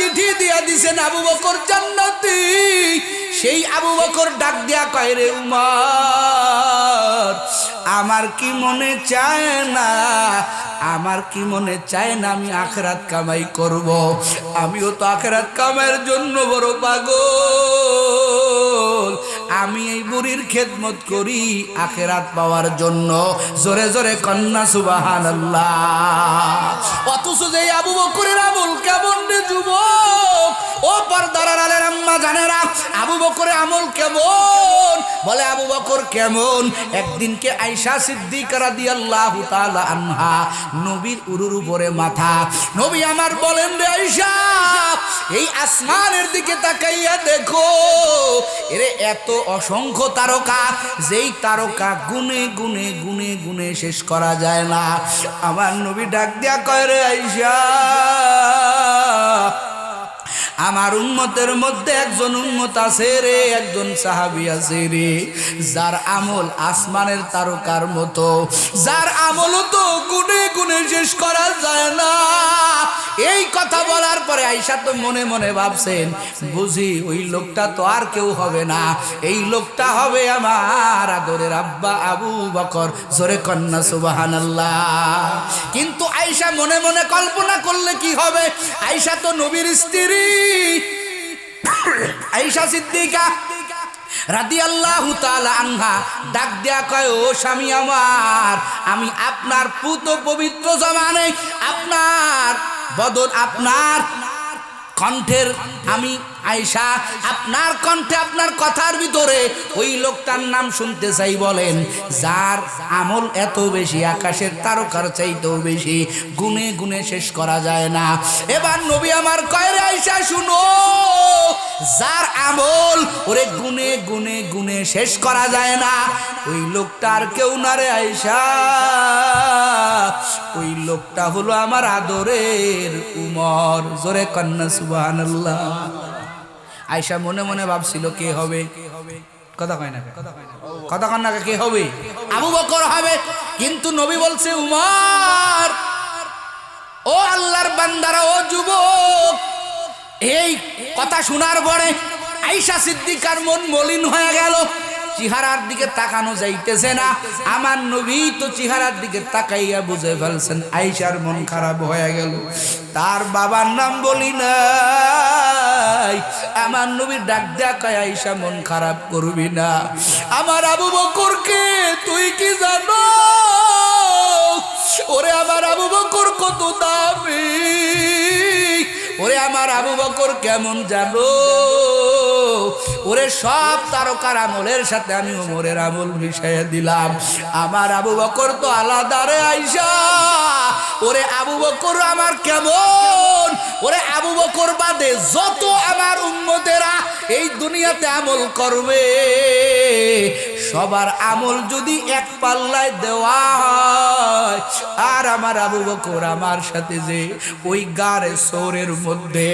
চিঠি দিয়া দিছেন আবু বকর জান্নাতি। সেই আবু বকর ডাক দিয়া কয়, রে উমর, আমার কি মনে চায় না, আমার কি মনে চায় না আমি আখিরাত কামাই করব। আমিও তো আখিরাত কামাইয়ের জন্য বড় পাগল। আমি এই বুড়ির খেদমত করি আখিরাত পাওয়ার জন্য। জোরে জোরে কন্যা সুবহানাল্লাহ। অথচ যে আবু বকরের আমল কেমন রে যুবক, ও পর্দার আড়ালের আম্মা জানেরা, আবু বকরের আমল কেমন? বলে আবু বকর কেমন? একদিনকে আয়েশা সিদ্দিকা রাদিয়াল্লাহু তাআলা আনহা, নবীর উরুর উপরে মাথা। নবী আমার বলেন, রে আয়েশা, এই আসমানের দিকে তাকাইয়া দেখো, এরে এত অসংখ্য তারকা, যেই তারকা গুনে গুনে গুনে গুনে শেষ করা যায় না। আমার নবী ডাক দিয়া কয়, রে আয়েশা, আমার উম্মতের মধ্যে একজন উম্মত আছে রে, একজন সাহাবী আছে রে, যার আমল আসমানের তারকার মতো, যার আমল তো গুনে গুনে শেষ করা যায় না। এই কথা বলার পরে আয়েশা তো মনে মনে ভাবছেন, বুঝি ওই লোকটা তো আর কেউ হবে না, এই লোকটা হবে আমার আদরের আব্বা আবু বকর। জোরে কন্যা সুবহানাল্লাহ। কিন্তু আয়েশা মনে মনে কল্পনা করলে কি হবে, আয়েশা তো নবীর স্ত্রী, আয়েশা সিদ্দিকা রাদিয়াল্লাহু তাআলা আনহা ডাক দেয়া কয়, ও স্বামী আমার, আমি আপনার পুত পবিত্র জমানে আপনার বদন, আপনার কণ্ঠের, আমি আয়েশা আপনার কণ্ঠে, আপনার কথার ভিতরে ওই লোকটার নাম শুনতে চাই। বলেন, যার আমল এত বেশি, আকাশের তারকার চাইতেও বেশি, গুনে গুনে শেষ করা যায় না। এবার নবী আমার কয়, রে আয়েশা শুনো, যার আমল ওরে গুনে গুনে গুনে শেষ করা যায় না, ওই লোকটার কেউ না রে আয়েশা, ওই লোকটা হলো আমার আদরের উমর। জোরে কন্যা সুবহানাল্লাহ। আয়েশা মনে মনে ভাবছিল কে হবে, কথা কয় না, কথা কয় না, কে হবে? আবু বকর হবে। কিন্তু নবী বলছে, উমর, ও আল্লাহর বান্দারা, ও যুবক। এই কথা শোনার পরে আয়েশা সিদ্দিকার মন মলিন হয়ে গেল, চেহারার দিকে তাকানো যাইতেছে না। আমার নবী তো চেহারার দিকে তাকাইয়া বুঝে ফেলছেন আয়েশার মন খারাপ হয়ে গেল। তার বাবার নাম বলি নাই, আমার নবী ডাক দেয়া কয়, আয়েশা মন খারাপ করবি না, আমার আবু বকরকে তুই কি জানো? ওরে আমার আবু বকর কত দামি, ওরে আমার আবু বকর কেমন জানো? ওরে সব তারকার আমলের সাথে আমি ওমরের আমল মিশাইয়া দিলাম, আমার আবু বকর তো আলাদা রে আয়েশা। ওরে আবু বকর আমার কেমন? ওরে আবু বকর বাদে যত আমার উম্মতেরা এই দুনিয়াতে আমল করবে, সবার আমল যদি এক পাল্লায় দেওয়া হয়, আর আমার আবু বকর আমার সাথে যে ওই গারে সৌরের মধ্যে,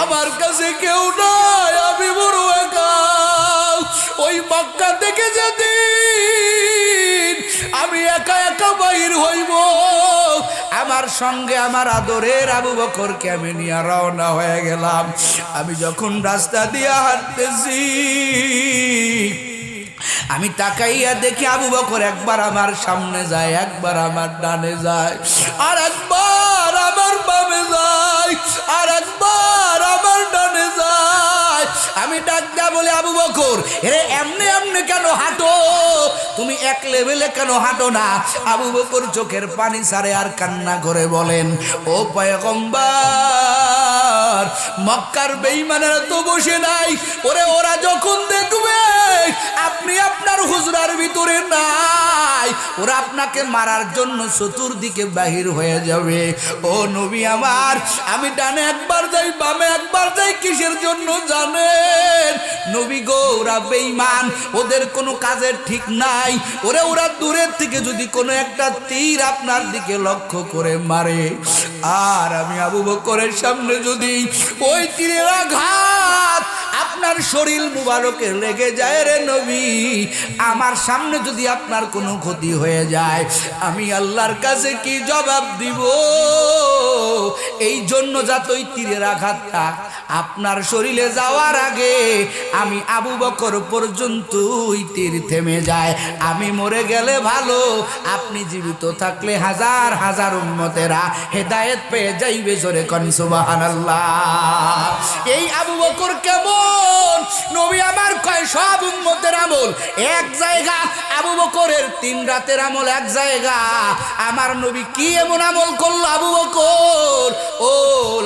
আমার কাছে কেউ নাই, আমি বড় একা। ওই মক্কা থেকে যেদিন আমি একা একা বাইর হইব, আমার সঙ্গে আমার আদরের আবু বকরকে আমি নিয়ে রওনা হয়ে গেলাম। আমি যখন রাস্তা দিয়ে হাঁটতেছি, আমি তাকাইয়া দেখি আবু বকর একবার আমার সামনে যায়, একবার আমার ডানে যায়, আর একবার আমার বামে যায়, আর একবার আমার ডানে যায়। আমি ডাক দেয়া বলে, আবু বকর, এরে এমনি এমনি কেন হাঁটো? তুমি এক লেভেলে কেন হাঁটো না? আবু বকর চোখের পানি ছাড়ে আর কান্না করে বলেন, ও পয়গম্বর, মক্কার বেঈমানেরা তো বসে নাই, ওরে ওরা যখন দেখবে আপনি আপনার হুজরার ভিতরে নাই, ওরা আপনাকে মারার জন্য চতুর্দিকে বাহির হয়ে যাবে। ও নবী আমার, আমি ডানে একবার যাই, বামে একবার যাই, কিসের জন্য জানেন? নবী গো, ওরা বেঈমান, ওদের কোনো কাজের ঠিক নাই। ওরা দূরের থেকে যদি কোনো একটা তীর আপনার দিকে লক্ষ্য করে মারে, আর আমি আবু বকরের সামনে যদি ওই তীরের আঘাত আপনার শরীর মুবারকে লেগে যায় রে নবী, আমার সামনে যদি আপনার কোনো ক্ষতি হয়ে যায় আমি আল্লাহর কাছে কি জবাব দিব? এই জন্য যতই তীরের আঘাতটা আপনার শরীরে যাওয়ার আগে আমি আবু বকর পর্যন্তই তীর থেমে যায়। আমি মরে গেলে ভালো, আপনি জীবিত থাকলে হাজার হাজার উম্মতেরা হেদায়েত পেয়ে যাইবে। জোরে কোন সুবহানাল্লাহ। এই আবু বকর কেমন নবী আমার কয় সব উম্মতের আমল এক জায়গা, আবু বকরের 3 রাতের আমল এক জায়গা। আমার নবী কি এমন আমল করলো আবু বকর? ও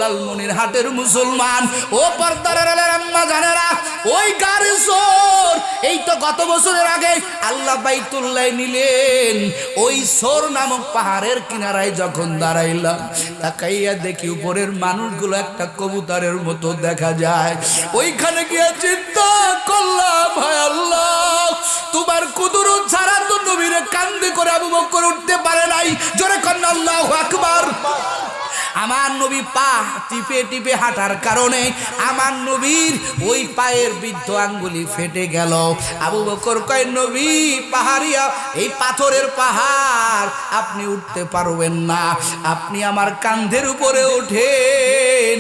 লালমনির হাটের মুসলমান, ও পর্দার আড়ালের আম্মা জানেরা, ওই গারে সোর এই তো গত বছরের আগে আল্লাহ বাইতুল্লাহ নিলেন। ওই সোর নামক পাহাড়ের কিনারায় যখন দাঁড়াইলাম, তাকাইয়া দেখি উপরের মানুষগুলো একটা কবুতরের মতো দেখা যায়। ওইখানে গিয়ে চিন্তা করলাম, হায় আল্লাহ, তোমার কুদরত ছাড়া তো নবীরে কান্দে করে আবু বকর উঠতে পারে নাই। জোরে কর আল্লাহু আকবার। আমার নবী পা টিপে টিপে হাঁটার কারণে আমার নবীর ওই পায়ের বৃদ্ধ আঙ্গুলি ফেটে গেল। আবু বকর কয়, নবী পাহাড়িয়া, এই পাথরের পাহাড় আপনি উঠতে পারবেন না, আপনি আমার কাঁধের উপরে ওঠেন,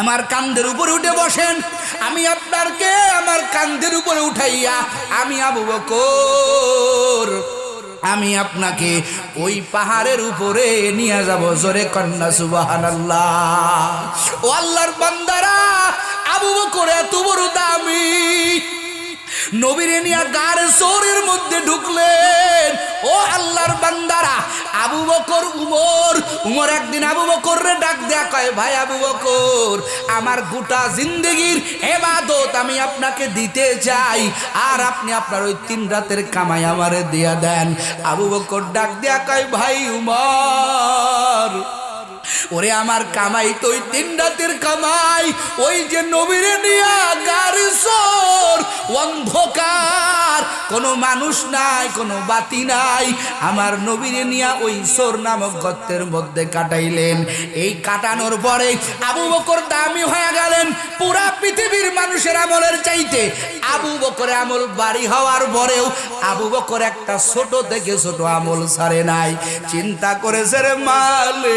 আমার কাঁধের উপরে উঠে বসেন, আমি আপনাকে আমার কাঁধের উপরে উঠাইয়া আমি আবু বকর আমি আপনাকে ওই পাহাড়ের উপরে নিয়ে যাব। জোরে কন্যা সুবহানাল্লাহ। ও আল্লাহর বান্দারা, আবু বকর এত বড় দামি, নবীরে নিয়ে গার সোরের মধ্যে ঢুকলেন। ও আল্লাহর বান্দারা, আবু বকর উমর একদিন আবু বকররে ডাক দেয়া কয়, ভাই আবু বকর, আমার গোটা জিন্দেগির ইবাদত আমি আপনাকে দিতে চাই, আর আপনি আপনার ওই 3 রাতের কামাই আমারে দিয়া দেন। আবু বকর ডাক দেয়া কয়, ভাই উমর, ওরে আমার কামাই তো ওই 3 রাতের কামাই, ওই যে নবীরে নিয়া গাড়ি সোর, অন্ধকার, কোনো মানুষ নাই, কোনো বাতি নাই, আমার নবীরে নিয়া ওই সোর নামক গর্তের মধ্যে কাটাইলেন। এই কাটানোর পরে আবু বকর দামি হয়ে গেলেন পুরা পৃথিবীর মানুষের আমলের চাইতে। আবু বকর আমল বাড়ি হওয়ার পরেও আবু বকর একটা ছোট থেকে ছোট আমল ছাড়ে নাই। চিন্তা করেছে রে মালিক,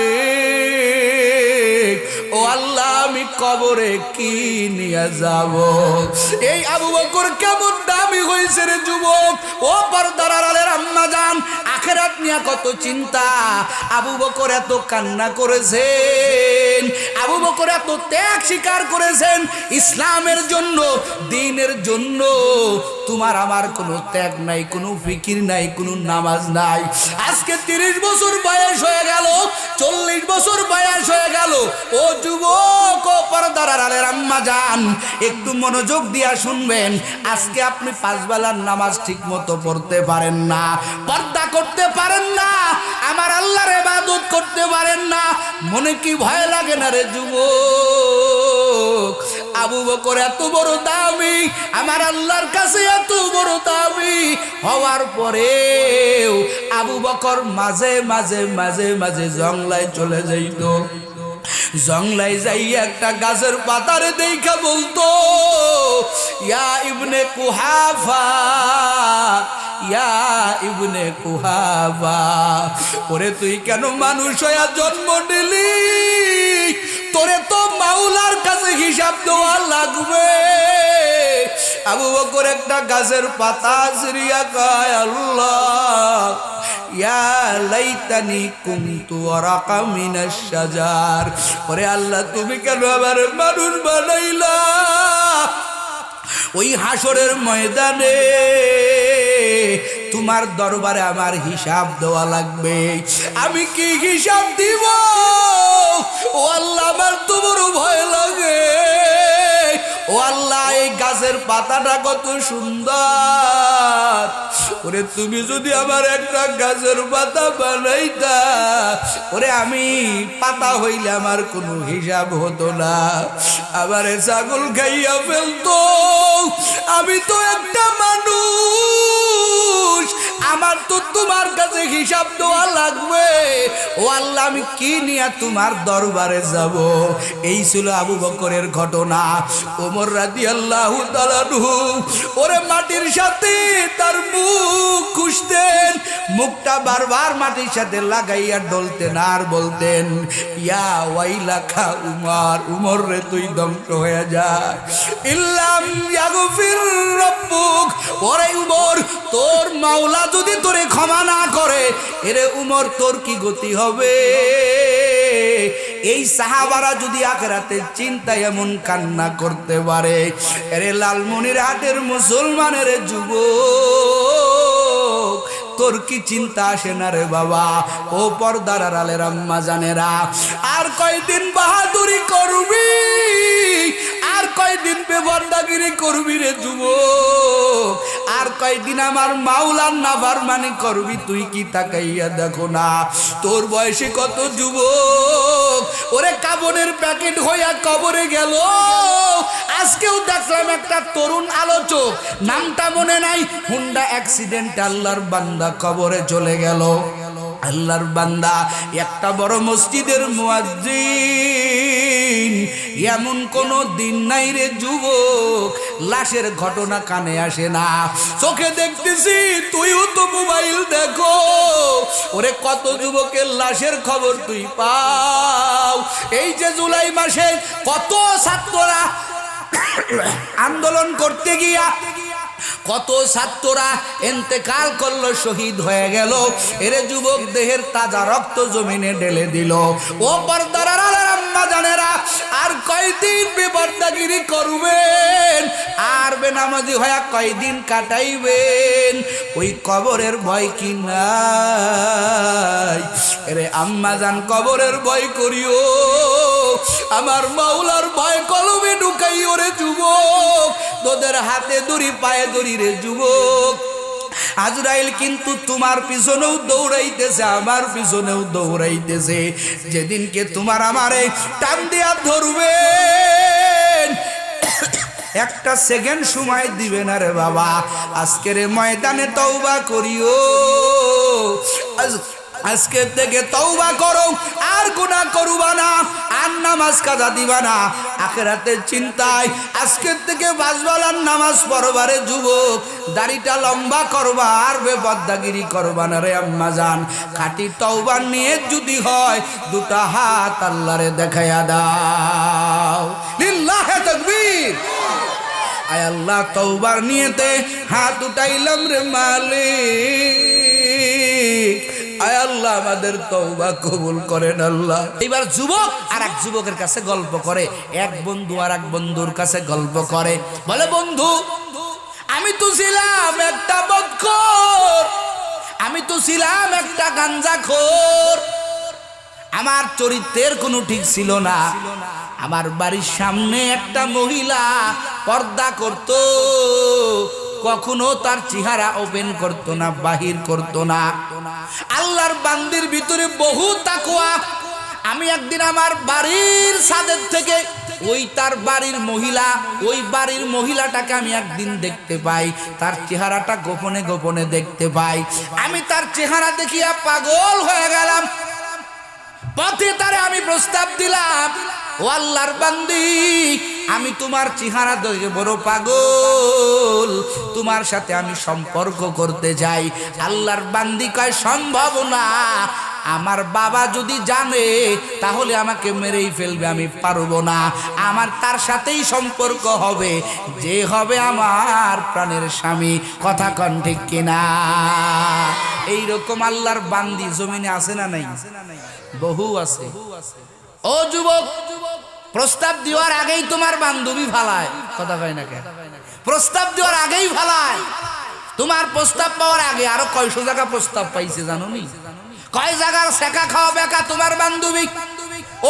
ও আল্লাহ, আমি কবরে কি নিয়ে যাব? এই আবু বকর কেমন দামি হয়েছে রে যুবক। ও পর্দার আড়ালের আম্মা জান, আখিরাত নিয়ে কত চিন্তা। আবু বকর এত কান্না করেছেন, আবু বকর এত ত্যাগ স্বীকার করেছেন ইসলামের জন্য, দ্বীনের জন্য। তোমার আমার কোনো ত্যাগ নাই, কোনো ফিকির নাই, কোনো নামাজ নাই। আজকে 30 বছর বয়স হয়ে গেল, 40 বছর বয়স হয়ে গেল। ও যুবক, ও পর্দার আড়ালের আম্মা জান, একটু মনোযোগ দিয়া শুনবেন। আজকে আপনি 5 বেলার নামাজ ঠিক মতো পড়তে পারেন না, পর্দা করতে পারেন না, আমার আল্লাহর ইবাদত করতে পারেন না। মনে কি ভয় লাগে না রে যুবক? আবু বকর এত বড় দামি, আমার আল্লাহর কাছে এত বড় দামি হওয়ার পরেও আবু বকর মাঝে মাঝে মাঝে মাঝে জঙ্গলায় চলে যাইত। জঙ্গলায় যাই একটা গাছের পাতারে দেখা বলতো, ইয়া ইবনে কুহাফা, ইয়া ইবনে কুহাফা, ওরে তুই কেন মানুষ হয়ে জন্ম নিলি? তোরে তো মাওলার কাছে হিসাব দেওয়া লাগবে। আবু বকর একটা গাছের পাতা ছিঁড়িয়া কয়, আল্লাহ, ইয়া লাইতানি কুনতু ওয়ারাকা মিনাশ শাজার, ওরে আল্লাহ, তুমি কেন আবার মানুষ বানাইলা? ওই হাসরের ময়দানে তোমার দরবারে আমার হিসাব দেওয়া লাগবে। আমি কি হিসাব দিব? ও আল্লাহ, আমার তো বড় ভয় লাগে। ও আল্লাহ, এই গাছের পাতাটা কত সুন্দর, ওরে তুমি যদি আমার একটা গাছের পাতা বানাইতা, ওরে আমি পাতা হইলে আমার কোনো হিসাব হতো না, আমারে ছাগল খাইয়া ফেলতো। আমি তো একটা মানুষ, আমার তো তোমার কাছে হিসাব দেওয়া লাগবে। ও আল্লাহ, আমি কি নিয়ে তোমার দরবারে যাব? এই ছিল আবু বকরের ঘটনা। ওমর রাদিয়াল্লাহু তাআলা আনহু ওরে মাটির সাথে তার মুখ খুঁজতেন, মুখটা বারবার মাটির সাথে লাগাইয়া ডলতেন আর বলতেন, ইয়া ওয়াইলাকা উমর, উমর রে তুই ধ্বংস হয়ে যা, ইল্লাম ইয়াগফির রাব্বুক, ওরে উমর তোর মাওলা যদি তোরে ক্ষমা না করে, এরে উমর তোর কি গতি হবে? এই সাহাবারা যদি আখিরাতে চিন্তায় এমন কান্না করতে পারে, এরে লালমনিরহাটের মুসলমানের যুবক তোর কি চিন্তা আসে না রে বাবা? ও পর্দার আড়ালের আম্মা জানেরা, আর কয়দিন বাহাদুরি করবি, আর কয়দিন বেপরদাগিরি করবি রে যুবক, আর কয়দিন আমার মাওলার নাফরমানি করবি? তুই কি তাকাইয়া দেখো না তোর বয়সে কত যুবক ওরে কাবনের প্যাকেট হইয়া কবরে গেল। আজকেও দেখলাম একটা তরুণ আলোচক, নামটা মনে নাই, হুন্ডা অ্যাক্সিডেন্ট, আল্লাহর বান্দা কবরে চলে গেল। আল্লাহর বান্দা একটা বড় মসজিদের মুয়াজ্জিন, এমন কোন দিন নাই রে যুবক লাশের ঘটনা কানে আসে না। চোখে দেখতেছি, তুইও তো মোবাইল দেখো, ওরে কত যুবকের লাশের খবর তুই পাও। এই যে জুলাই মাসে কত ছাত্ররা আন্দোলন করতে গিয়া কত ছাত্ররা ইন্তেকাল করলো, শহীদ হয়ে গেল, এরে যুবক দেহের তাজা রক্ত জমিনে ঢেলে দিল। ও পর্দার আড়ালের আম্মা জানেরা, আর কয়দিন বেপরদাগিরি করবেন, আর বেনামাজি হয়ে কয়দিন কাটাইবেন? ওই কবরের ভয় কি নাই? এরে আম্মা জান, কবরের ভয় করিও, আমার মাওলার ভয় কলবে ঢুকাইও রে যুবক। তোদের হাতে দড়ি পায়ে দড়ি রে যুবক। আজরাইল কিন্তু তোমার পিছনেও দৌড়াইতেছে, আমার পিছনেও দৌড়াইতেছে। যেদিনকে তোমার আমারে টান দিয়া ধরবে, একটা সেকেন্ড সময় দিবে না রে বাবা। আজকের ময়দানে তওবা করিও, আজকে থেকে তওবা করো, আর গুনাহ করবা না, আর নামাজ কাজা দিবা না। আখিরাতের চিন্তায় আজকে থেকে বাজবালার নামাজ পড়বারে যুবক, দাড়িটা লম্বা করবা, আর বেপরদাগিরি করবা না রে আম্মা জান। খাঁটি তওবার নিয়ত যদি হয়, দুটা হাত আল্লাহরে দেখাইয়া দাও, লিল্লাহি তাকবীর। আয় আল্লাহ, তওবার নিয়তে হাত উঠাইলাম রে মালিক, আয় আল্লাহ আমাদের তওবা কবুল করেন আল্লাহ। এবার যুবক আর এক যুবকের কাছে গল্প করে, এক বন্ধু আর এক বন্ধুর কাছে গল্প করে, বলে বন্ধু আমি তো ছিলাম একটা বদখোর, আমি তো ছিলাম একটা গাঞ্জাখোর, আমার চরিত্রের কোনো ঠিক ছিল না। আমার বাড়ির সামনে একটা মহিলা পর্দা করত, কখনো তার চেহারা ওপেন করতো না, বাহির করতো না। আল্লাহর বান্দির ভিতরে বহু তাকওয়া। আমি একদিন আমার বাড়ির ছাদের থেকে ওই তার বাড়ির মহিলা, ওই বাড়ির মহিলাটাকে আমি একদিন দেখতে পাই, তার চেহারাটা গোপনে গোপনে দেখতে পাই। আমি তার চেহারা দেখিয়া পাগল হয়ে গেলাম। পথে তারে আমি প্রস্তাব দিলাম, ও আল্লাহর বান্দি, আমি তোমার চেহারা দেখে বড় পাগল, তোমার সাথে আমি সম্পর্ক করতে চাই। আল্লাহর বান্দি কয় সম্ভব না, আমার বাবা যদি জানে তাহলে আমাকে মেরেই ফেলবে, আমি পারবো না। আমার তার সাথেই সম্পর্ক হবে, যে হবে আমার প্রাণের স্বামী। কথা কন ঠিক কিনা? এইরকম আল্লাহর বান্দি জমিনে আছে না নাই? বহু আছে। ও যুবক, প্রস্তাব দেওয়ার আগেই তোমার বান্ধবী ফালায়, কথা কয় না কেন? প্রস্তাব দেওয়ার আগেই ফালায়। তোমার প্রস্তাব পাওয়ার আগে আরো কয়শো জায়গা প্রস্তাব পাইছে জানো নি? কয় জায়গার শেখা খাওয়া বেকা তোমার বান্ধবী।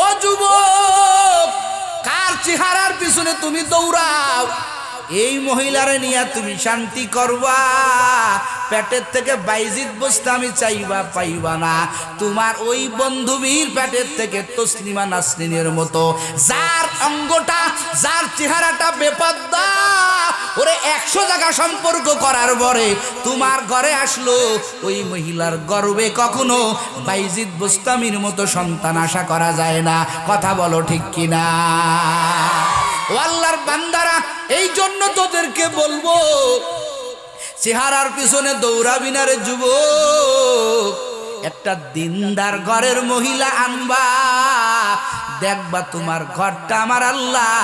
ও যুবক, কার চেহারার পিছনে তুমি দৌড়াও? এই মহিলারে নিয়ে তুমি শান্তি করবা, পেটের থেকে বাইজিদ বোস্তামি চাইবা পাইবা না। তোমার ওই বন্ধুবীর পেটের থেকে তসলিমা নাসরিনের মতো যার অঙ্গটা, যার চেহারাটা বেপর্দা, ওরে 100 জায়গা সম্পর্ক করার পরে তোমার ঘরে আসলো, ওই মহিলার গর্বে কখনো বাইজিদ বোস্তামির মতো সন্তান আশা করা যায় না। কথা বলো ঠিক কিনা? ও আল্লাহর বান্দারা, এই জন্য তোদেরকে বলবো, চেহারার পিছনে দৌড়াবি না রে যুবক। একটা দিনদার ঘরের মহিলা আনবা, দেখবা তোমার ঘরটা আমার আল্লাহ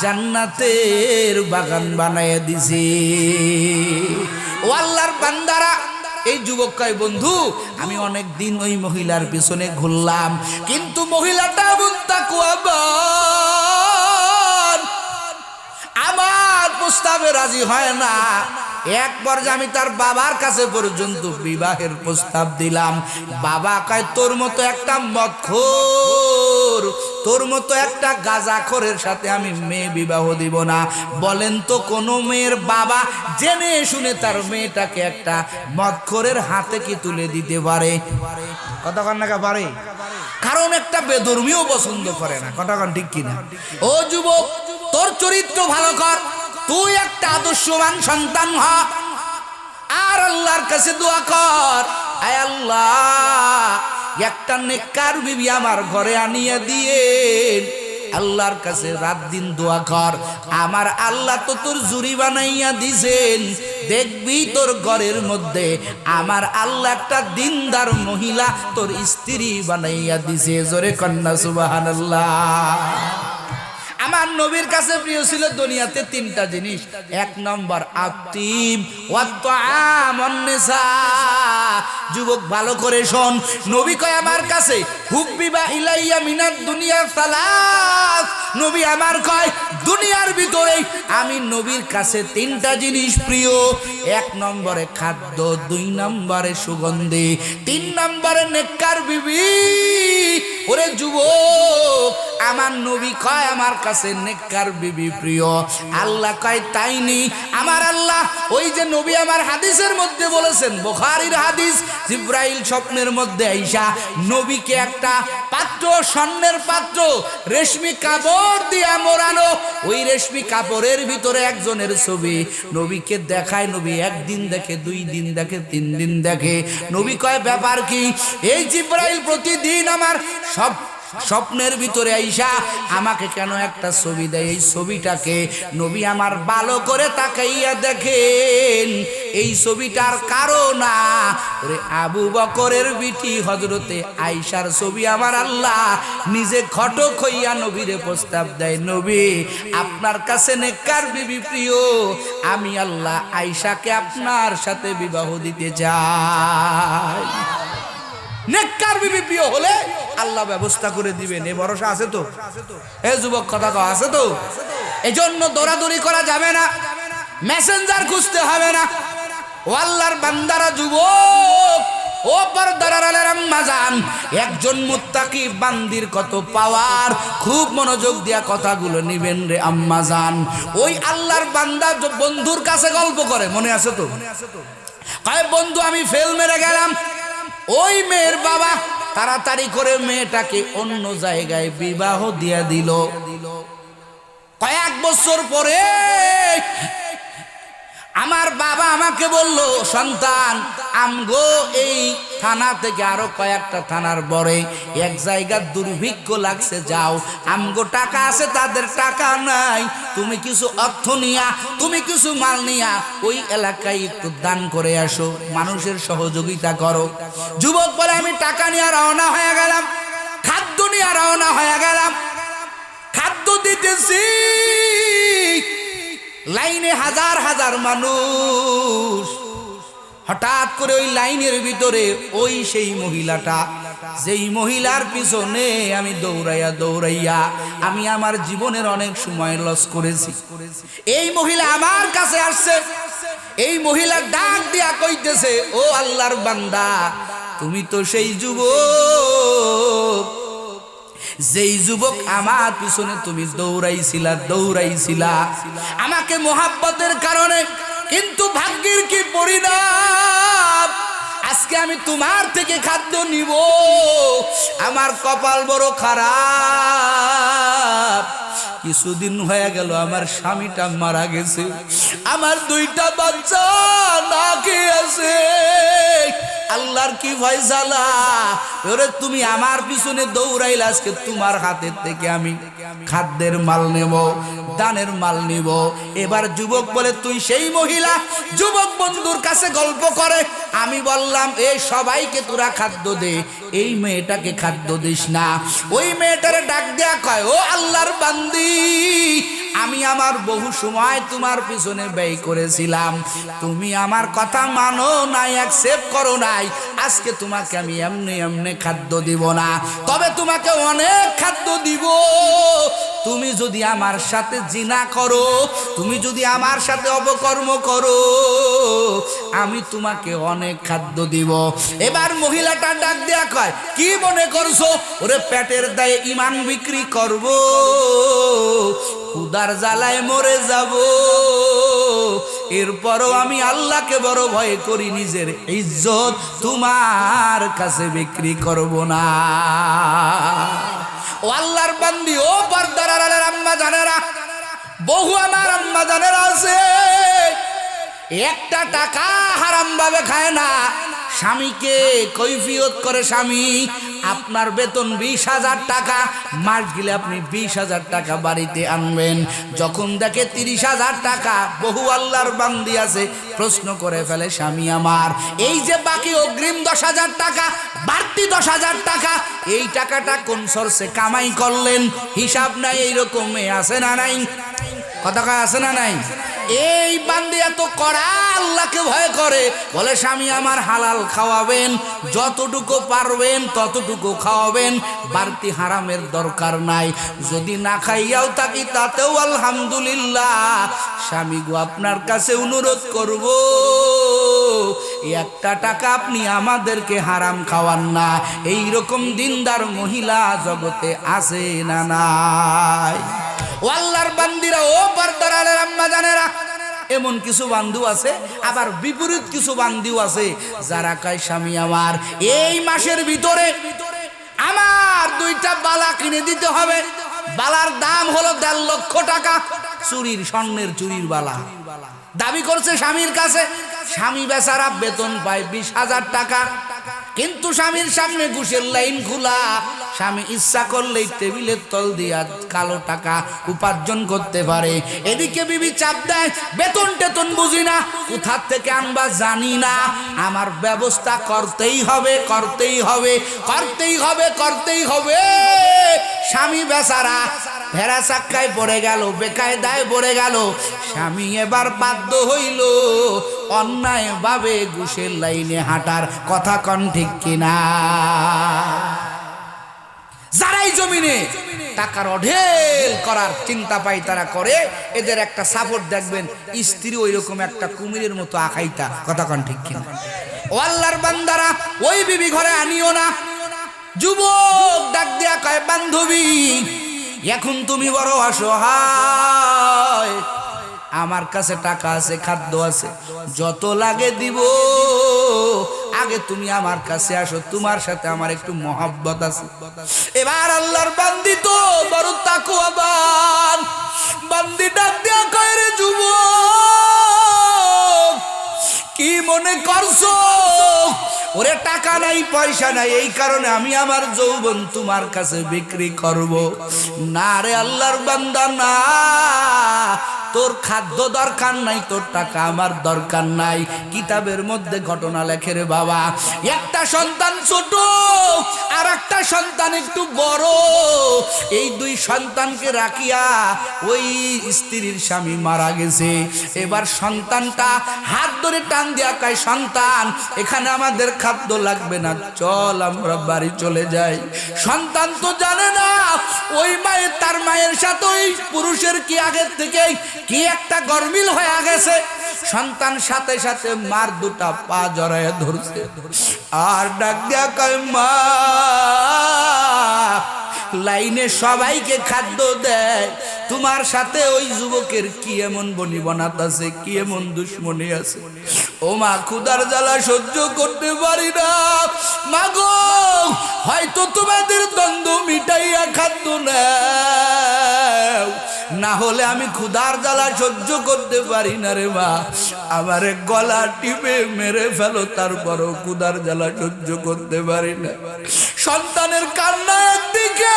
জান্নাতের বাগান বানায় দিছে। ও আল্লাহর বান্দারা, এই যুবক কয় বন্ধু আমি অনেক দিন ওই মহিলার পিছনে ঘুরলাম, কিন্তু মহিলাটা মুত্তাকওয়াবান, আমার প্রস্তাবে রাজি হয় না। একবার যে আমি তার বাবার কাছে পর্যন্ত বিবাহের প্রস্তাব দিলাম, বাবা কয় তোর মতো একটা মদখোর, তোর মতো একটা গাঁজাখোরের সাথে আমি মেয়ে বিবাহ দিব না। বলেন তো কোন মেয়ের বাবা জেনে শুনে তার মেয়েটাকে একটা মদখোরের হাতে কি তুলে দিতে পারে? কথা কন না পারে? কারণ একটা বেধর্মীও পছন্দ করে না। কথা কন ঠিক কিনা? ও যুবক, তোর চরিত্র ভালো কর, তুই একটা আদর্শবান সন্তান হ, আর আল্লাহর কাছে দোয়া কর, আয় আল্লাহ একটা নেককার বিবি আমার ঘরে আনিয়ে দিয়ে। আল্লাহর কাছে রাত দিন দোয়া কর, আমার আল্লাহ তো তোর জুরি বানাইয়া দিছেন, দেখবি তোর ঘরের মধ্যে আমার আল্লাহ একটা দিনদার মহিলা তোর স্ত্রী বানাইয়া দিছে। জোরে কন্যা সুবহানাল্লাহ। আমার নবীর কাছে প্রিয় ছিল দুনিয়াতে 3টা জিনিস। 1 নম্বর আতিম ওয়াত তাআম ওয়ান নিসা। যুবক ভালো করে শোন, নবী কয় আমার কাছে হুব্বিবা ইলাইয়া মিনাদ দুনিয়া সালাস। নবী আমার কয় দুনিয়ার ভিতরে আমি নবীর কাছে 3টা জিনিস প্রিয়। 1 নম্বরে খাদ্য, 2 নম্বরে সুগন্ধি, 3 নম্বরে নেককার বিবি। ওরে যুবক, আমার নবী কয় আমার কাছে নেককার বিবি প্রিয়। আল্লাহ কয় তাই নি, আমার আল্লাহ ওই যে নবী আমার হাদিসের মধ্যে বলেছেন, বুখারীর হাদিস, জিবরাইল স্বপ্নের মধ্যে আইসা নবীকে একটা পাত্র, স্বর্ণের পাত্র, রেশমি কাপড় দিয়া মোড়ানো, ওই রেশমি কাপড়ের ভিতরে একজনের ছবি নবীকে দেখায়। নবী 1 দিন দেখে, 2 দিন দেখে, 3 দিন দেখে। নবী কয় ব্যাপার কি? এই জিবরাইল প্রতিদিন আমার সব স্বপ্নের ভিতরে আইসা আমাকে কেন একটা ছবি দেয়? এই ছবিটাকে নবী আমার ভালো করে তাকাইয়া দেখেন, এই ছবিটার কারণ ওরে আবু বকরের বিটি হযরতে আয়েশার ছবি আমার আল্লাহ নিজে ঘটক হইয়া নবীরে প্রস্তাব দেয়, নবী আপনার কাছে নেককার বিবি প্রিয়, আমি আল্লাহ আয়েশাকে আপনার সাথে বিবাহ দিতে চাই। নেককার বিবি প্রিয় হলে আল্লাহ ব্যবস্থা করে দিবেন, এ ভরসা আছে তো? এ যুবক কথা কও, আছে তো? এজন্য দৌড়াদৌড়ি করা যাবে না, মেসেঞ্জার খুঁজতে হবে না। ও আল্লাহর বান্দারা, যুবক, ও পর্দার আড়ালের আম্মা জান, একজন মুত্তাকি বান্দির কত পাওয়ার, খুব মনোযোগ দিয়া কথাগুলো নিবেন রে আম্মা জান। ওই আল্লাহর বান্দা বন্ধুর কাছে গল্প করে, মনে আছে তো? কয় বন্ধু আমি ফেল মেরে গেলাম। ওই মেয়ের বাবা তাড়াতাড়ি করে মেয়েটাকে অন্য জায়গায় বিবাহ দিয়া দিল। কয়েক বছর পরে আমার বাবা আমাকে বলল, সন্তান আমগো এই থানা থেকে আরো কয়েকটা থানার বরে এক জায়গার দুর্ভিক্ষ লাগছে, যাও, আমগো টাকা আছে তাদের টাকা নাই, তুমি কিছু অর্থ নিয়া, তুমি কিছু মাল নিয়া ওই এলাকায় একটু দান করে আসো, মানুষের সহযোগিতা করো। যুবক বলে আমি টাকা নিয়ে রওনা হয়ে গেলাম, খাদ্য নিয়ে রওনা হয়ে গেলাম। খাদ্য দিতেছি, লাইনে হাজার হাজার মানুষ। হঠাৎ করে ওই লাইনের ভিতরে ওই সেই মহিলাটা, যেই মহিলার পিছনে আমি দৌড়াইয়া দৌড়াইয়া আমি আমার জীবনের অনেক সময় লস করেছি, এই মহিলা আমার কাছে আসছে। এই মহিলা ডাক দিয়া কইতেছে, ও আল্লাহর বান্দা, তুমি তো সেই যুবক, যেই যুবক আমার পিছনে তুমি দৌড়াইছিলা আমাকে মোহাব্বতের কারণে, কিন্তু ভাগ্যের কি পরিণাম, আজকে আমি তোমার থেকে খাদ্য নিব। আমার কপাল বড় খারাপ, কিছুদিন হয়ে গেল আমার স্বামীটা মারা গেছে, আমার 2টা বাচ্চা না খেয়ে আছে। আল্লাহর কি ফয়সালা, ওরে তুমি আমার পিছনে দৌড়াইলে আজকে তোমার হাতের থেকে আমি খাদ্যের মাল নেব, দানের মাল নিব। এবার যুবক বলে তুই সেই মহিলা। যুবক বন্ধুর কাছে গল্প করে, আমি বললাম এই সবাইকে তোরা খাদ্য দে, এই মেয়েটাকে খাদ্য দিস না। ওই মেয়েটারে ডাক দেয়া কয়, ও আল্লাহর বান্দি, আমি আমার বহু সময় তোমার পিছনে ব্যয় করেছিলাম, তুমি আমার কথা মানো নাই, অ্যাকসেপ্ট করো নাই। আজকে তোমাকে আমি এমনি এমনি খাদ্য দিব না, তবে তোমাকে অনেক খাদ্য দিব। তুমি যদি আমার সাথে জিনা করো, তুমি যদি আমার সাথে অপকর্ম করো, আমি তোমাকে অনেক খাদ্য দিব। এবার মহিলাটা ডাক দেয়া কয়, কি মনে করছো ওরে পেটের দায়ে ইমান বিক্রি করব, ক্ষুধার জ্বালায় মরে যাব, এরপরও আমি আল্লাহকে বড় ভয় করি, নিজের ইজ্জত তোমার কাছে বিক্রি করব না। ও আল্লাহর বান্দি, ও পর্দার আড়ালের আম্মা জানেরা, বহু আমার আম্মা জানেরা আছে, একটা টাকা হারাম ভাবে খায় না। স্বামীকে কৈফিয়ত করে, স্বামী আপনার বেতন 20,000 টাকা, মাস গেলে আপনি 20,000 টাকা বাড়িতে আনবেন। যখন দেখে 30,000 টাকা, বহু আল্লাহর বান্দি আছে প্রশ্ন করে ফেলে, স্বামী আমার এই যে বাকি অগ্রিম 10,000 টাকা, বাড়তি 10,000 টাকা, এই টাকাটা কোন সোর্সে কামাই করলেন? হিসাব নাই। এইরকম মেয়ে আছে না নাই? কথা কয় আছে না নাই? এই বান্দি এত কড়া আল্লাহকে ভয় করে, বলে স্বামী আমার হালাল খাওয়াবেন, যতটুকু পারবেন ততটুকু খাওয়াবেন, বাড়তি হারামের দরকার নাই। যদি না খাইয়াও থাকি তাতেও আলহামদুলিল্লাহ। স্বামী গো, আপনার কাছে অনুরোধ করব, একটা টাকা আপনি আমাদেরকে হারাম খাওয়ান না। এই রকম দিনদার মহিলা জগতে আছে না নাই? ও আল্লাহর বান্দিরা, ও পর্দার আলের আম্মা জানেরা, এমন কিছু বান্ধু আছে, আবার বিপরীত কিছু বান্দিও আছে, যারা কয় স্বামী আমার এই মাসের ভিতরে আমার 2টা বালা কিনে দিতে হবে। বালার দাম হলো 1.5 লক্ষ টাকা, চুরির, স্বর্ণের চুরির বালা দাবি করছে স্বামীর কাছে। স্বামী বেচারা বেতন পায় 20,000 টাকা, কিন্তু স্বামীর সামনে ঘুষের লাইন খোলা। স্বামী ইচ্ছা করলেই টেবিলের তল দিয়া কালো টাকা উপার্জন করতে পারে। এদিকে বিবি চাপ দেয়, বেতন টেতন বুঝি না, কোথার থেকে আনবা জানি না, আমার ব্যবস্থা করতেই হবে, করতেই হবে, করতেই হবে, করতেই হবে। স্বামী বেচারা ভেড়া চাক্কায় পড়ে গেল, বেকায়দায় পড়ে গেল। স্বামী এবার বাধ্য হইল অন্যায় ভাবে ঘুষের লাইনে হাঁটার। কথা কন ঠিক কিনা? যারাই জমিনে টাকার অঢেল করার চিন্তা পাই তারা করে, এদের একটা সাপোর্ট দেখবেন, স্ত্রী ওই রকম একটা কুমিরের মতো আখাইতা। কথা কন ঠিক কিনা? ও আল্লাহর বান্দারা, ওই বিবি ঘরে আনিও না। যুবক ডাক দিয়া কয়, বান্ধবী এখন তুমি বড় অসহায়, আমার কাছে টাকা আছে, খাদ্য আছে, যত লাগে দিব, আগে তুমি আমার কাছে আসো, তোমার সাথে আমার একটু মহব্বত আছে। এবার আল্লাহর বান্দি তো বড় তাকওয়াবান, বান্দি ডাক দিয়া কয়, রে যুবক কি মনে করছো? ওরে টাকা নাই, পয়সা নাই, এই কারণে আমি আমার যৌবন তোমার কাছে বিক্রি করব না। রে আল্লাহর বান্দা, না, তোর খাদ্য দরকার নাই, তোর টাকা আমার দরকার নাই। কিতাবের মধ্যে ঘটনা লেখে রে বাবা, একটা সন্তান ছোট আর একটা সন্তান একটু বড়, এই 2 সন্তানকে রাখিয়া ওই স্ত্রীর স্বামী মারা গেছে। এবার সন্তানটা হাত ধরে টান দিয়া কয়, সন্তান এখানে আমাদের খাদ্য লাগবে না, চল আমরা বাড়ি চলে যাই। সন্তান তো জানে না ওই মায়ের, তার মায়ের সাথে ওই পুরুষের কি আগের থেকে কি একটা গরমিল হয়ে গেছে। সন্তান সাথে সাথে মার 2টা পা জড়ায় ধরছে আর ডাক দিয়া কয়, মা, লাইনে সবাইকে খাদ্য দেয়, তোমার সাথে ওই যুবকের কি এমন বনিবনাত আছে, কি এমন দুশ্মনী আছে? ও মা ক্ষুধার জ্বালা সহ্য করতে পারি না মা গো, হয়তো তোমাদের দ্বন্দ্ব মিটাইয়া খাদ্য নাও, না হলে আমি ক্ষুধার জ্বালা সহ্য করতে পারি না রে মা। আমারে গলা টিপে মেরে ফেলো, তারপরও ক্ষুধার জ্বালা সহ্য করতে পারি না। সন্তানের কান্না একদিকে,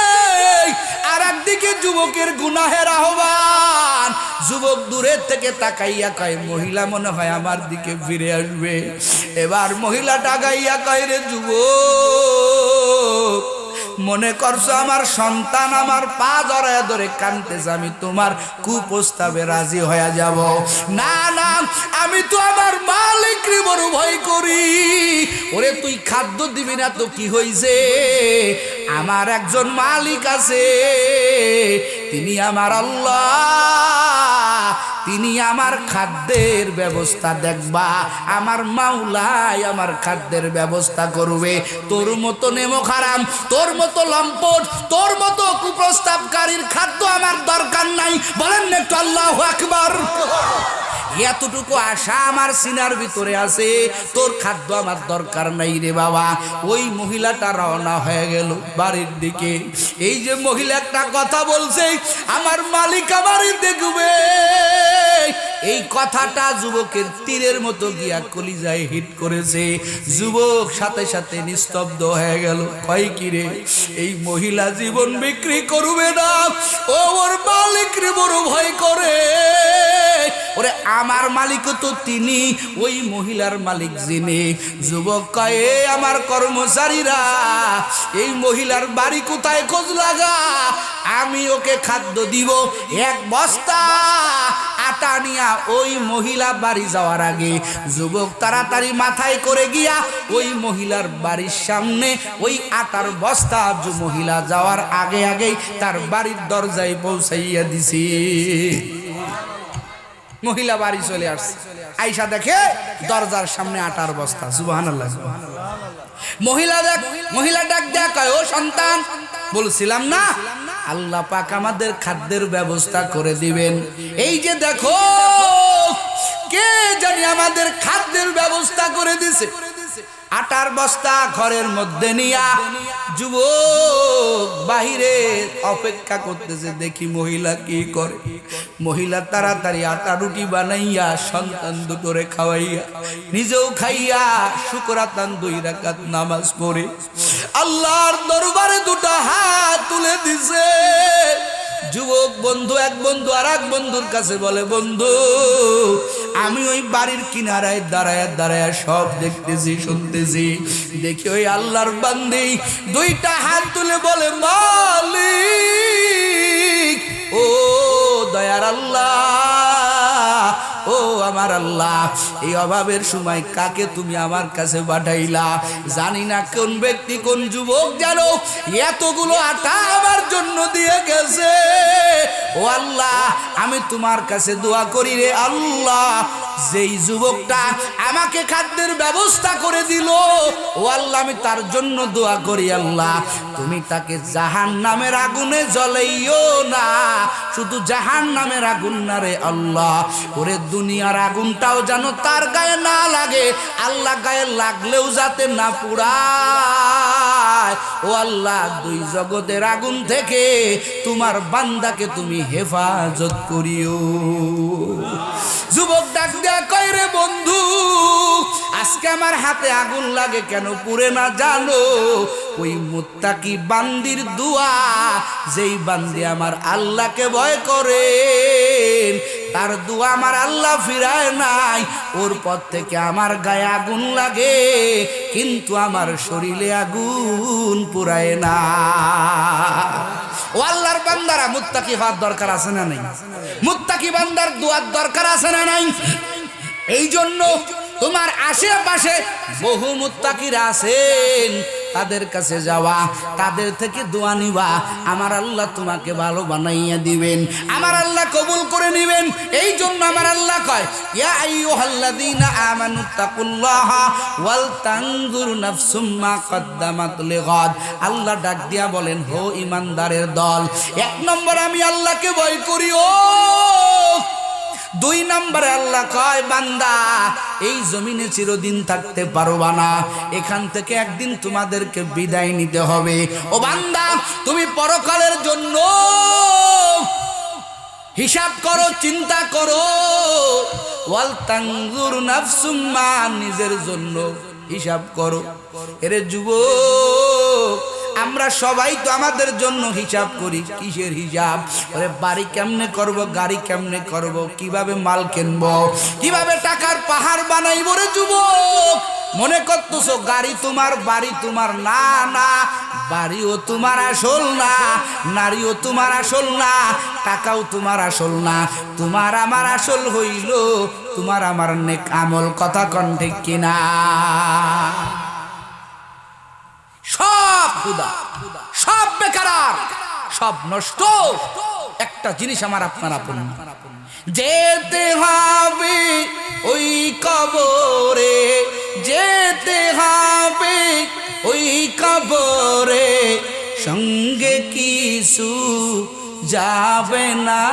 আর একদিকে যুবকের গুনাহের আহ্বান। যুবক দূরের থেকে তাকাইয়া কয়, মহিলা মনে হয় আমার দিকে ফিরে আসবে। এবার মহিলাটা গাইয়া কয়, রে যুবক, মনে করছো আমার সন্তান আমার পা ধরায় ধরে কাঁদতেছে, আমি তোমার কুপ্রস্তাবে রাজি হয়ে যাব? না না, আমি তো আমার মালিককে বড় ভয় করি। ওরে তুই খাদ্য দিবি না তো কি হইছে? আমার একজন মালিক আছে, তিনি আমার আল্লাহ, তিনি আমার খাদ্যের ব্যবস্থা দেখবা, আমার মাওলাই আমার খাদ্যের ব্যবস্থা করবে। তোর মতো নেমক হারাম, তোর মতো লম্পট, তোর মতো কুপ্রস্তাবকারীর খাদ্য আমার দরকার নাই। বলেন না একটু আল্লাহু আকবার। এতটুকু আশা আমার সিনার ভিতরে আছে, তোর খাদ্য আমার দরকার নাই রে বাবা। ওই মহিলাটা রওনা হয়ে গেল বাড়ির দিকে। এই যে মহিলা একটা কথা বলছে, আমার মালিক আমারই দেখবে, এই কথাটা যুবকের তীরের মতো গিয়া কলিজায় হিট করেছে। যুবক সাথে সাথে নিস্তব্ধ হয়ে গেল। কয় কি রে, এই মহিলা জীবন বিক্রি করবে না, ও ওর মালিকরে বড় ভয় করে। ওরে আমার মালিক তো তিনি, ওই মহিলার মালিক যিনি। যুবক কয়, আমার কর্মচারীরা, এই মহিলার বাড়ি কোথায় খোঁজ লাগা, আমি ওকে খাদ্য দিব। এক বস্তা আটা নিয়া ওই মহিলা বাড়ি যাওয়ার আগে যুবক তাড়াতাড়ি মাথায় করে গিয়া ওই মহিলার বাড়ির সামনে ওই আটার বস্তা মহিলা যাওয়ার আগে আগেই তার বাড়ির দরজায় পৌঁছাইয়া দিছি। মহিলা বাড়ি চলে আসছে, আইসা দেখে দরজার সামনে আটার বস্তা। সুবহানাল্লাহ। মহিলা ডাক দেয়া কয়, ও সন্তান, বলছিলাম না আল্লাহ পাক আমাদের খাদ্যের ব্যবস্থা করে দিবেন। এই যে দেখো, কে জানি আমাদের খাদ্যের ব্যবস্থা করে দিছে। আটার বস্তা ঘরের মধ্যে নিয়া যুবক বাহিরে অপেক্ষা করতেছে, দেখি মহিলা কি করে। মহিলা তাড়াতাড়ি আটা রুটি বানাইয়া সন্তান দুটোরে খাওয়াইয়া নিজেও খাইয়া শুকরাতান 2 রাকাত নামাজ পড়ে আল্লাহর দরবারে দুটো হাত তুলে দিছে। যুবক বন্ধু, এক বন্ধু আর এক বন্ধুর কাছে বলে, বন্ধু আমি ওই বাড়ির কিনারায় দাঁড়ায় দাঁড়ায় সব দেখতেছি শুনতেছি, দেখি ওই আল্লাহর বান্দি 2টা হাত তুলে বলে, মালিক, ও দয়ার আল্লাহ, ও আমার আল্লাহ, এই অভাবের সময় কাকে তুমি আমার কাছে পাঠাইলা? জানি না কোন ব্যক্তি, কোন যুবক জানো এতগুলো আটা আমার জন্য দিয়ে গেছে। ও আল্লাহ, আমি তোমার কাছে দোয়া করি রে আল্লাহ, যেই যুবকটা আমাকে খাদ্যের ব্যবস্থা করে দিল, ও আল্লাহ আমি তার জন্য দোয়া করি, আল্লাহ তুমি তাকে জাহান্নামের আগুনে জ্বলাইও না। শুধু জাহান্নামের আগুন না রে আল্লাহ, ওরে দুনিয়ার আগুনটাও যেন তার গায়ে না লাগে, আল্লাহ গায়ে লাগলেও যাতে না পুড়ায়। ও আল্লাহ, 2 জগতের আগুন থেকে তোমার বান্দাকে তুমি হেফাজত করিও। যুবক ডাক দেয়া কয়, রে বন্ধু, আজকে আমার হাতে আগুন লাগে কেন পুড়ে না জানো? ওই মুত্তাকি বান্দির দোয়া, যেই বান্দি আমার আল্লাহকে ভয় করে, তার দোয়া আমার আল্লাহ ফিরায় নাই। ওর পর থেকে আমার গায়ে আগুন লাগে, কিন্তু আমার শরীরে আগুন পুরায় না। ও আল্লাহর বান্দারা, মুত্তাকি হওয়ার দরকার আছে না নাই? মুত্তাকি বান্দার দোয়ার দরকার আছে না নাই? এই জন্য তোমার আশেপাশে বহু মুত্তাকিরা আছেন, তাদের কাছে যাওয়া, তাদের থেকে দোয়া নিবা, আমার আল্লাহ তোমাকে ভালো বানাইয়া দিবেন, আমার আল্লাহ কবুল করে নেবেন। এই জন্য আমার আল্লাহ কয়, ইয়া আইয়ুহাল্লাযীনা আমানুত্তাকুল্লাহা ওয়াল তানজুর নাফসুম মা কদ্দামাত লিগাদ। আল্লাহ ডাক দিয়া বলেন, হো ইমানদারের দল, 1 নম্বর আমি আল্লাহকে ভয় করি। ও দুই নম্বরে আল্লাহ কয় বান্দা এই জমিনে চিরদিন থাকতে পারবা না, এখান থেকে একদিন তোমাদেরকে বিদায় নিতে হবে। ও বান্দা তুমি পরকালের জন্য হিসাব করো, চিন্তা করো। ওয়াল তানজুর নাফসুম মা, নিজের জন্য হিসাব করো। এরে যুবক, আমরা সবাই তো আমাদের জন্য হিসাব করি। কিসের হিসাব? ওরে বাড়ি কেমনে করব, গাড়ি কেমনে করব, কিভাবে মাল কিনবো, কিভাবে টাকার পাহাড় বানাইব। রে যুবক, মনে করতেছো গাড়ি তোমার, বাড়ি তোমার। না না, বাড়িও তোমার আসল না, নারীও তোমার আসল না, টাকাও তোমার আসল না। তোমার আমার আসল হইল তোমার আমার নেক আমল। কথা কোন ঠিক কিনা? সব খুদা, সব বেকার, সব নষ্ট। একটা জিনিস আমার আপনার আপন, যেতে হবে ওই কবরে, যেতে হবে ওই কবরে, সঙ্গে কিছু যাবে না।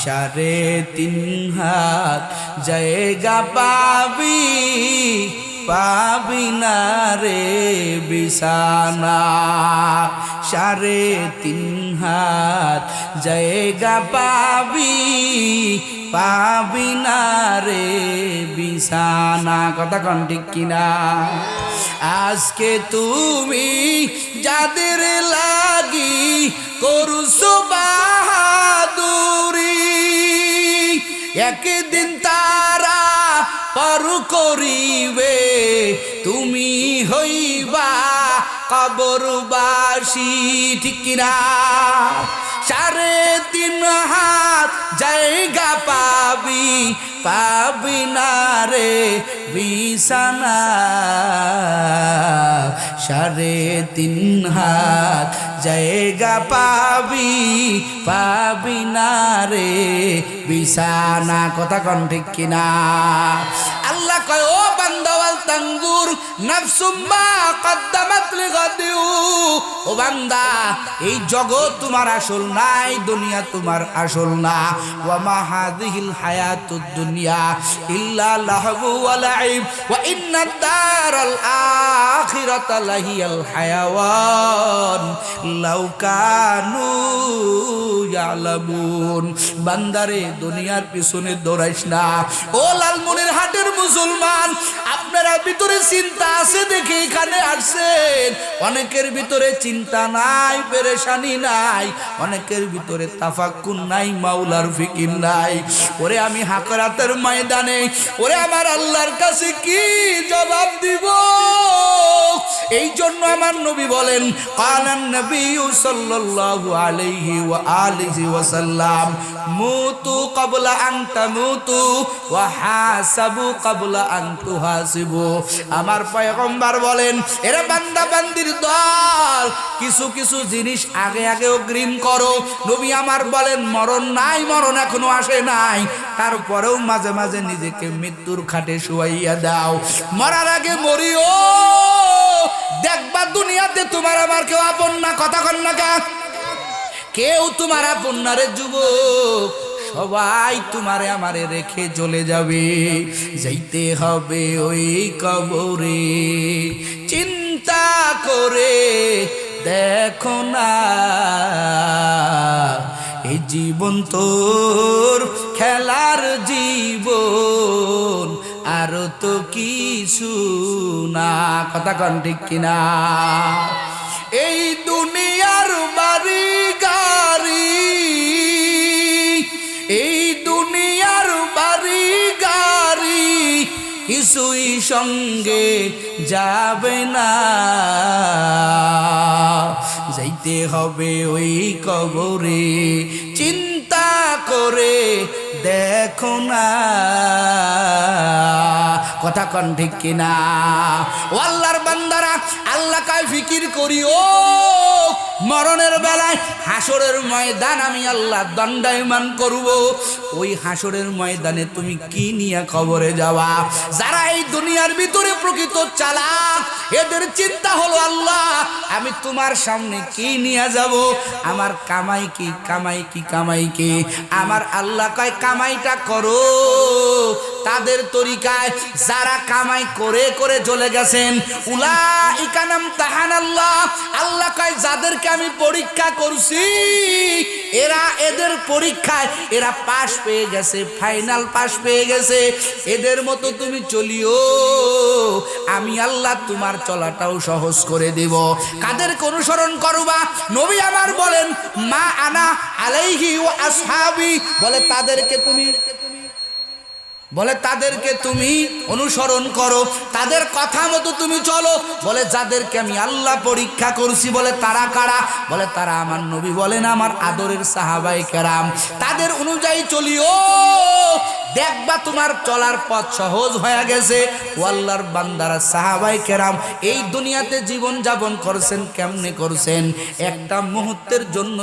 3.5 হাত জায়গা পাবি, পাবি না রে বিছানা। 3.5 হাত জায়গা পাবি, পাবি না রে বিছানা। কথা কোন ঠিক কিনা? আজকে তুমি যাদের লাগি করছো বাহাদুরি, একদিন তারা পার করিবে, তুমি হইবা কবরবাসী। ঠিক কিনা? 3.5 হাত জায়গা পাবি, পাবি না রে বিছানা। 3.5 হাত জায়গা পাবি, পাবি না রে বিছানা। কথা কোন ঠিক কিনা? আল্লাহ কয় ও বান্দা, ওয়াল তানজুর নাফসুম মা কদ্দামাত লিগাদিউ। ও বান্দা, এই জগৎ তোমার আসল না, এই দুনিয়া তোমার আসল না। ওয়া মা হাযিহিল হায়াতুদ দুনিয়া ইল্লা লাহবু ওয়া লাইব ওয়া ইন্নাদ দারাল আখিরাতা লাহিয়াল হায়াওয়ান লাউ কানু ইয়ালামুন। বান্দারে, দুনিয়ার পিছনে দৌড়াইস না। ও লালমনির হাটের মুসলমান, আপনারা ভিতরে চিন্তা আছে দেখে এখানে আসছেন। অনেকের ভিতরে চিন্তা নাই, পেরেশানি নাই, অনেকের ভিতরে তাফাক্কুর নাই, মাওলার ফিকির নাই। ওরে আমি হাকরাতের ময়দানে ওরে আমার আল্লাহর কাছে কি জবাব দিব? এই জন্য আমার নবী বলেন, কালান নবী সাল্লাল্লাহু আলাইহি ওয়া আলিহি ওয়াসাল্লাম, মুতু ক্বাবলা আন তামুতু ওয়া হাসাবু ক্বাবলা আন তুহাসিবু। আমার পয়গম্বর বলেন, এরা বান্দা বান্দির দল, কিছু কিছু জিনিস আগে আগে অগ্রিম করো। নবী আমার বলেন, মরণ নাই, মরণ এখনো আসে নাই, তারপরেও মাঝে মাঝে নিজেকে মৃত্যুর খাটে শুয়াইয়া দাও। মরার আগে মরিও, দেখবা দুনিয়াতে তোমার আমার কেউ আপন না। কথা কন না কা? কেউ তোমার আপন না রে যুবক, সবাই তোমারে আমারে রেখে চলে যাবে। যাইতে হবে ওই কবরে, চিন্তা করে দেখো না, এই জীবন তোর খেলার জীবন, আর তো কিছু না। কথা কন ঠিক কিনা? এই দুনিয়ার বাড়ি গাড়ি, এই দুনিয়ার বাড়ি গাড়ি কিছুই সঙ্গে যাবে না। যাইতে হবে ওই কবরে, চিন্তা করে দেখো না। কথা কন ঠিক কিনা? ও আল্লাহর বান্দারা, আল্লাহ কায় ফিকির করিও, মরণের বেলায় হাসরের ময়দান আমি আল্লাহ দণ্ডায়মান করব। ওই হাসরের ময়দানে তুমি কি নিয়ে কবরে যাওয়া? যারা এই দুনিয়ার ভিতরে প্রকৃত চালাক, এদের চিন্তা হলো আল্লাহ আমি তোমার সামনে কি নিয়ে যাব? আমার কামাই কি, কামাই কি, কামাই কি? আমার আল্লাহ কয় কামাইটা করো তাদের তরিকায়, যারা কামাই করে করে চলে গেছেন। উলাইকা নামতাহানাল্লাহ, আল্লাহ কয় যাদেরকে আমি পরীক্ষা করছি এরা এদের পরীক্ষায় এরা পাশ পেয়ে গেছে, ফাইনাল পাশ পেয়ে গেছে। এদের মতো তুমি চলিও, আমি আল্লাহ তোমার চলাটাও সহজ করে দেব। কাদেরকে অনুসরণ করবা? নবী আমার বলেন মা আনা আলাইহি ওয়া আসহাবি, বলে তাদেরকে তুমি অনুসরণ করো, তাদের কথা মতো তুমি চলো। বলে যাদেরকে আমি আল্লাহ পরীক্ষা করছি, বলে তারা কারা? বলে তারা আমার নবী, বলেন আমার আদরের সাহাবায়ে কেরাম। তাদের অনুযায়ী চলিও, দেখবা তোমার চলার পথ সহজ হয়ে গেছে। ও আল্লাহর বান্দারা, সাহাবায়ে কেরাম এই দুনিয়াতে জীবন যাপন করছেন কেমনে করছেন? একটা মুহূর্তের জন্য